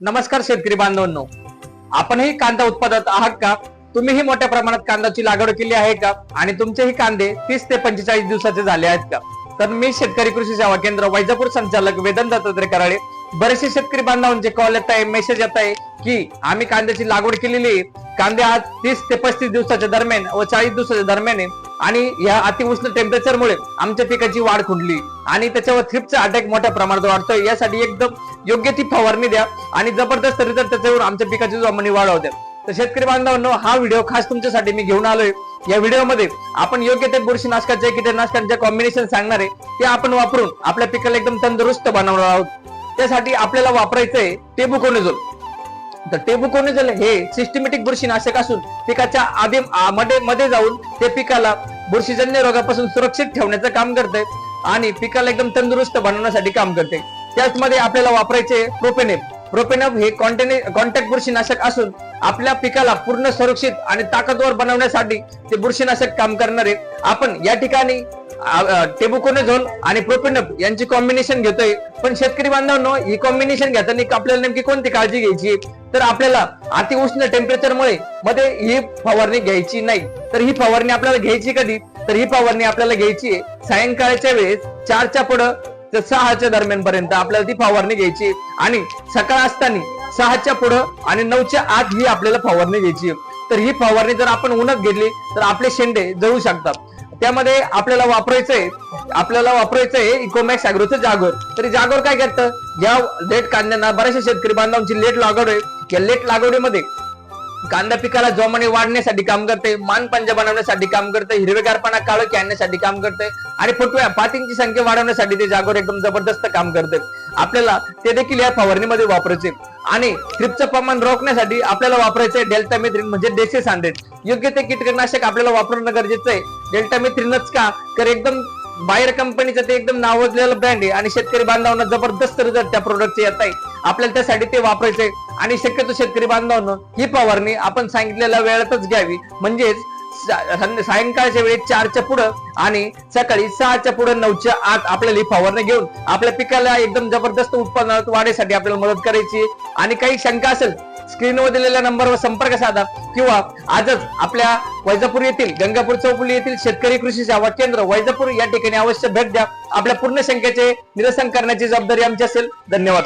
नमस्कार शेतकरी बांधवांनो, आपणही कांदा उत्पादक आहात का? तुम्हीही मोठ्या प्रमाणात कांद्याची लागवड केली आहे का? आणि तुमचेही कांदे 30 ते 45 दिवसाचे झाले आहेत का? तर मी शेतकरी कृषी सेवा केंद्र वैजापूर संचालक वेदांत दत्तात्रय कराळे. बरेचसे शेतकरी बांधवांचे कॉल येत आहे, मेसेज येत आहे की आम्ही कांद्याची लागवड केलेली आहे, कांदे आज 30 ते 35 दिवसाच्या दरम्यान व 40 दिवसाच्या दरम्यान आहे आणि या अतिउष्ण टेम्परेचरमुळे आमच्या पिकाची वाढ खुंटली आणि त्याच्यावर थ्रिप्सचा अटॅक मोठ्या प्रमाणात वाढतोय. यासाठी एकदम योग्य ती फवारणी द्या आणि जबरदस्त रिझल्ट त्याच्यावर आमच्या पिकाची जोमानी वाढवत्या. तर शेतकरी बांधवांनो, हा व्हिडिओ खास तुमच्यासाठी मी घेऊन आलोय. या व्हिडिओमध्ये आपण योग्य ते बुरशीनाशकाचे कीटकनाशकांचे कॉम्बिनेशन सांगणार आहे, ते आपण वापरून आपल्या पिकाला एकदम तंदुरुस्त बनवणार आहोत. त्यासाठी आपल्याला वापरायचंय टेबुकोनाझोल. तर टेबुकोनाझोल हे सिस्टमॅटिक बुरशीनाशक असून पिकाच्या आधी मध्ये जाऊन ते पिकाला बुरशीजन्य रोगापासून सुरक्षित ठेवण्याचं काम करते आणि पिकाला एकदम तंदुरुस्त बनवण्यासाठी काम करते. त्याचमध्ये आपल्याला वापरायचे प्रोपेनेप. प्रोपेनेप हे कॉन्टॅक्ट बुरशीनाशक असून आपल्या पिकाला पूर्ण सुरक्षित आणि ताकदवर बनवण्यासाठी ते बुरशीनाशक काम करणारे. आपण या ठिकाणी टेबुकोनाझोल आणि प्रोपेनेप यांची कॉम्बिनेशन घेतोय. पण शेतकरी बांधवांनो, ही कॉम्बिनेशन घेताना आपल्याला नेमकी कोणती काळजी घ्यायची? तर आपल्याला अतिउष्ण टेम्परेचरमुळे मध्ये ही फवारणी घ्यायची नाही. तर ही फवारणी आपल्याला घ्यायची कधी? तर ही फवारणी आपल्याला घ्यायची सायंकाळच्या वेळेस 4च्या पुढं ते 6च्या दरम्यान पर्यंत आपल्याला ती फवारणी घ्यायची आणि सकाळ असताना 6च्या पुढं आणि 9च्या आत ही आपल्याला फवारणी घ्यायची. तर ही फवारणी जर आपण उन्हात घेतली तर आपले शेंडे जळू शकतात. त्यामध्ये आपल्याला वापरायचंय इकोमॅक्स ॲग्रोचं जागोर. तरी जागोर काय करतं? या लेट कांद्यांना बऱ्याचशा शेतकरी बांधवांची लेट लागवड आहे. या लेट लागवडीमध्ये कांदा पिकाला जोमाने वाढण्यासाठी काम करते, मान पंजा बनवण्यासाठी काम करते, हिरवेगारपणा काळोखी आणण्यासाठी काम करते आणि फुटव्या पातींची संख्या वाढवण्यासाठी ते जागोर एकदम जबरदस्त काम करते. आपल्याला ते देखील या फवारणीमध्ये वापरायचे. आणि थ्रिप्सचं प्रमाण रोखण्यासाठी आपल्याला वापरायचंय डेल्टामेथ्रिन म्हणजे डेसेस 100. योग्य ते कीटकनाशक आपल्याला वापरणं गरजेचं आहे. डेल्टामेथ्रिनच का? तर एकदम बाहेर कंपनीचं ते एकदम नावाजलेलं ब्रँड आहे आणि शेतकरी बांधवांना जबरदस्त रिझल्ट त्या प्रोडक्टचे येत आहे. आपल्याला त्यासाठी ते वापरायचंय आणि शक्यतो शेतकरी बांधवांना ही फवारणी आपण सांगितलेल्या वेळातच घ्यावी. म्हणजेच सायंकाळच्या वेळेस 4च्या पुढं आणि सकाळी 6च्या पुढं 9च्या आत आपल्याला ही फवारणी घेऊन आपल्या पिकाला एकदम जबरदस्त उत्पादनात वाढीसाठी आपल्याला मदत करायची. आणि काही शंका असेल स्क्रीनवर दिलेल्या नंबरवर संपर्क साधा किंवा आजच आपल्या वैजापूर येथील गंगापूर चौफुली येथील शेतकरी कृषी सेवा केंद्र वैजापूर या ठिकाणी अवश्य भेट द्या. आपल्या पूर्ण शंकेचे निरसन करण्याची जबाबदारी आमची असेल. धन्यवाद.